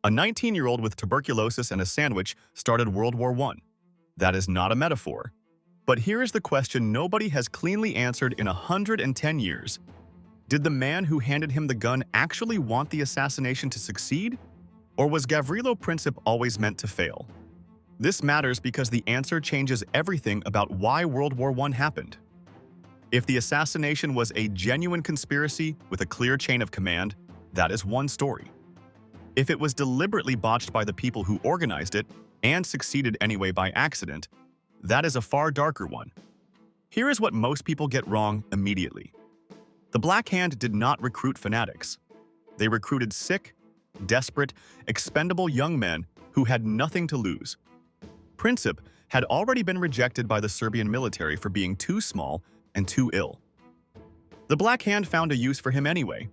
A 19-year-old with tuberculosis and a sandwich started World War I. That is not a metaphor. But here is the question nobody has cleanly answered in 110 years. Did the man who handed him the gun actually want the assassination to succeed? Or was Gavrilo Princip always meant to fail? This matters because the answer changes everything about why World War I happened. If the assassination was a genuine conspiracy with a clear chain of command, that is one story. If it was deliberately botched by the people who organized it and succeeded anyway by accident, that is a far darker one. Here is what most people get wrong immediately. The Black Hand did not recruit fanatics. They recruited sick, desperate, expendable young men who had nothing to lose. Princip had already been rejected by the Serbian military for being too small and too ill. The Black Hand found a use for him anyway.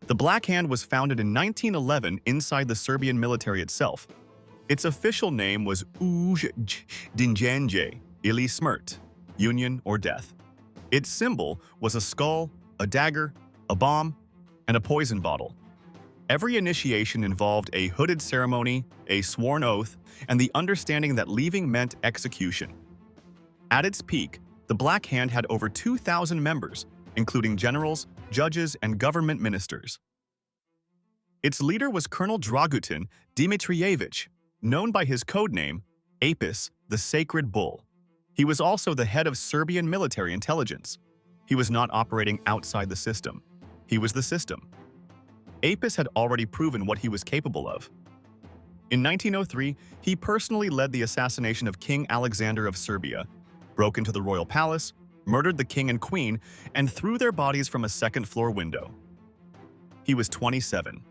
The Black Hand was founded in 1911 inside the Serbian military itself. Its official name was Dragutin ili smrt, union or death. Its symbol was a skull, a dagger, a bomb, and a poison bottle. Every initiation involved a hooded ceremony, a sworn oath, and the understanding that leaving meant execution. At its peak, the Black Hand had over 2,000 members, including generals, judges, and government ministers. Its leader was Colonel Dragutin Dimitrijević, known by his codename, Apis, the Sacred Bull. He was also the head of Serbian military intelligence. He was not operating outside the system. He was the system. Apis had already proven what he was capable of. In 1903, he personally led the assassination of King Alexander of Serbia, broke into the royal palace, murdered the king and queen, and threw their bodies from a second-floor window. He was 27.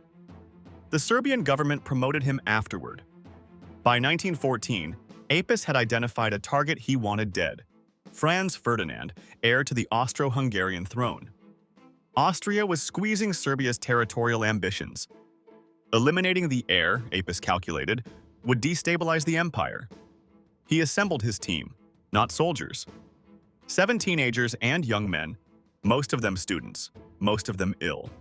The Serbian government promoted him afterward. By 1914, Apis had identified a target he wanted dead: Franz Ferdinand, heir to the Austro-Hungarian throne. Austria was squeezing Serbia's territorial ambitions. Eliminating the heir, Apis calculated, would destabilize the empire. He assembled his team, not soldiers. 7 teenagers and young men, most of them students, most of them ill.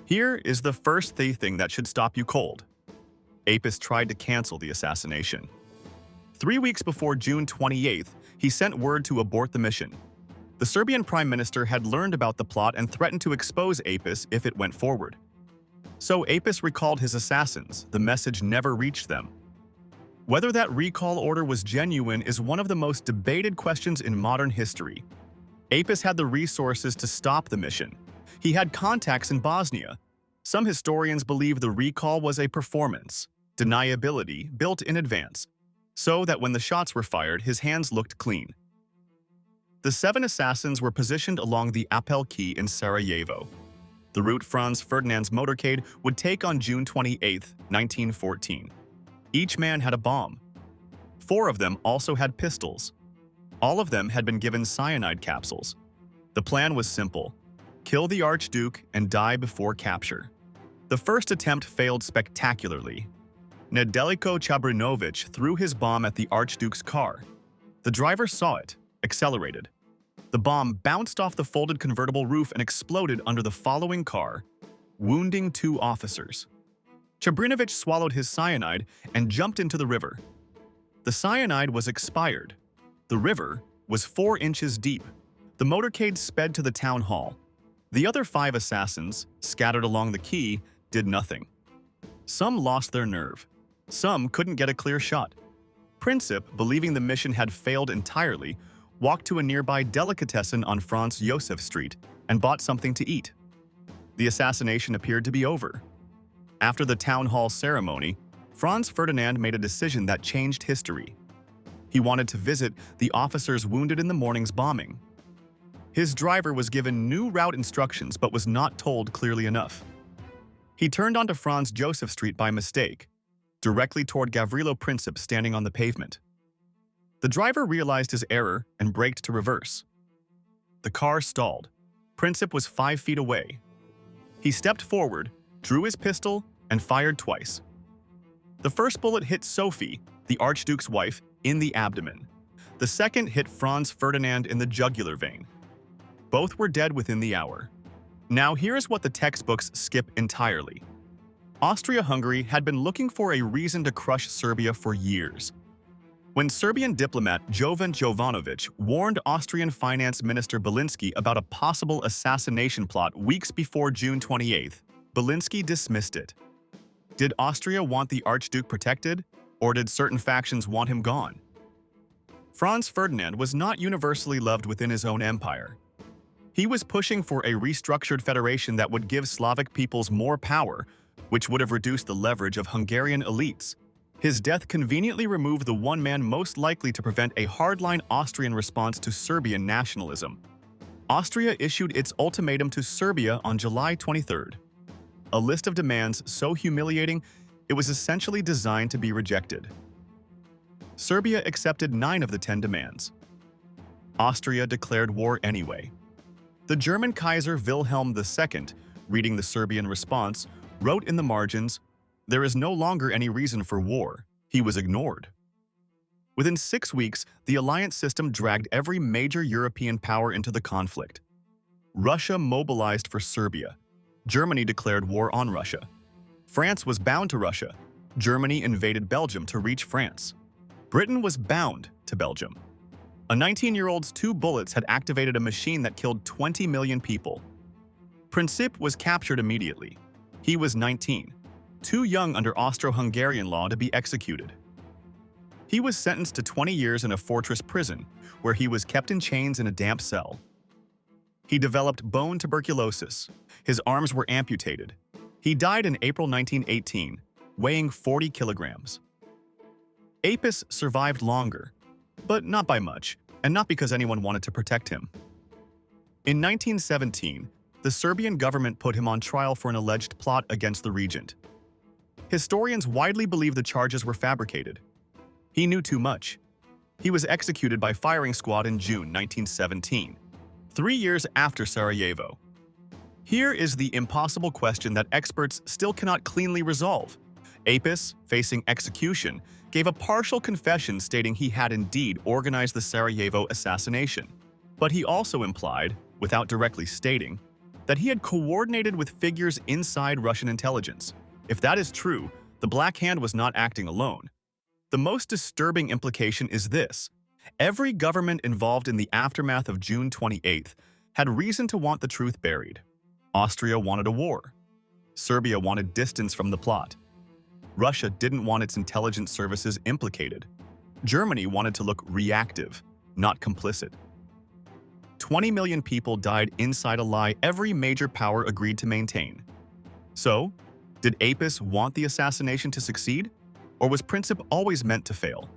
Here is the first thing that should stop you cold. Apis tried to cancel the assassination. 3 weeks before June 28th, he sent word to abort the mission. The Serbian Prime Minister had learned about the plot and threatened to expose Apis if it went forward. So Apis recalled his assassins. The message never reached them. Whether that recall order was genuine is one of the most debated questions in modern history. Apis had the resources to stop the mission. He had contacts in Bosnia. Some historians believe the recall was a performance, deniability built in advance, so that when the shots were fired, his hands looked clean. The 7 assassins were positioned along the Apel Key in Sarajevo, the route Franz Ferdinand's motorcade would take on June 28, 1914. Each man had a bomb. 4 of them also had pistols. All of them had been given cyanide capsules. The plan was simple: kill the Archduke and die before capture. The first attempt failed spectacularly. Nedeljko Čabrinović threw his bomb at the Archduke's car. The driver saw it, accelerated. The bomb bounced off the folded convertible roof and exploded under the following car, wounding 2 officers. Čabrinović swallowed his cyanide and jumped into the river. The cyanide was expired. The river was 4 inches deep. The motorcade sped to the town hall. The other 5 assassins, scattered along the quay, did nothing. Some lost their nerve. Some couldn't get a clear shot. Princip, believing the mission had failed entirely, walked to a nearby delicatessen on Franz Josef Street and bought something to eat. The assassination appeared to be over. After the town hall ceremony, Franz Ferdinand made a decision that changed history. He wanted to visit the officers wounded in the morning's bombing. His driver was given new route instructions but was not told clearly enough. He turned onto Franz Josef Street by mistake, directly toward Gavrilo Princip standing on the pavement. The driver realized his error and braked to reverse. The car stalled. Princip was 5 feet away. He stepped forward, drew his pistol, and fired twice. The first bullet hit Sophie, the Archduke's wife, in the abdomen. The second hit Franz Ferdinand in the jugular vein. Both were dead within the hour. Now here's what the textbooks skip entirely. Austria-Hungary had been looking for a reason to crush Serbia for years. When Serbian diplomat Jovan Jovanović warned Austrian Finance Minister Bielinski about a possible assassination plot weeks before June 28th, Bielinski dismissed it. Did Austria want the Archduke protected, or did certain factions want him gone? Franz Ferdinand was not universally loved within his own empire. He was pushing for a restructured federation that would give Slavic peoples more power, which would have reduced the leverage of Hungarian elites. His death conveniently removed the one man most likely to prevent a hardline Austrian response to Serbian nationalism. Austria issued its ultimatum to Serbia on July 23rd. A list of demands so humiliating, it was essentially designed to be rejected. Serbia accepted 9 of the 10 demands. Austria declared war anyway. The German Kaiser Wilhelm II, reading the Serbian response, wrote in the margins, "There is no longer any reason for war." He was ignored. Within 6 weeks, the alliance system dragged every major European power into the conflict. Russia mobilized for Serbia. Germany declared war on Russia. France was bound to Russia. Germany invaded Belgium to reach France. Britain was bound to Belgium. A 19-year-old's 2 bullets had activated a machine that killed 20 million people. Princip was captured immediately. He was 19, too young under Austro-Hungarian law to be executed. He was sentenced to 20 years in a fortress prison, where he was kept in chains in a damp cell. He developed bone tuberculosis. His arms were amputated. He died in April 1918, weighing 40 kilograms. Apis survived longer, but not by much, and not because anyone wanted to protect him. In 1917, the Serbian government put him on trial for an alleged plot against the regent. Historians widely believe the charges were fabricated. He knew too much. He was executed by firing squad in June 1917, 3 years after Sarajevo. Here is the impossible question that experts still cannot cleanly resolve. Apis, facing execution, gave a partial confession stating he had indeed organized the Sarajevo assassination. But he also implied, without directly stating, that he had coordinated with figures inside Russian intelligence. If that is true, the Black Hand was not acting alone. The most disturbing implication is this: every government involved in the aftermath of June 28th had reason to want the truth buried. Austria wanted a war. Serbia wanted distance from the plot. Russia didn't want its intelligence services implicated. Germany wanted to look reactive, not complicit. 20 million people died inside a lie every major power agreed to maintain. So, did Apis want the assassination to succeed? Or was Princip always meant to fail?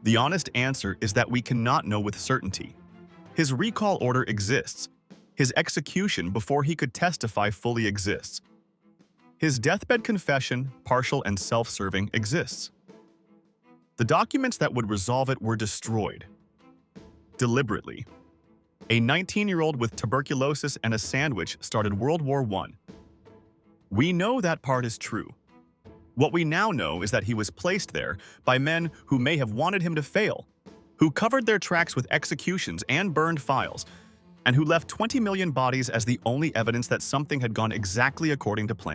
The honest answer is that we cannot know with certainty. His recall order exists. His execution before he could testify fully exists. His deathbed confession, partial and self-serving, exists. The documents that would resolve it were destroyed. Deliberately. A 19-year-old with tuberculosis and a sandwich started World War I. We know that part is true. What we now know is that he was placed there by men who may have wanted him to fail, who covered their tracks with executions and burned files, and who left 20 million bodies as the only evidence that something had gone exactly according to plan.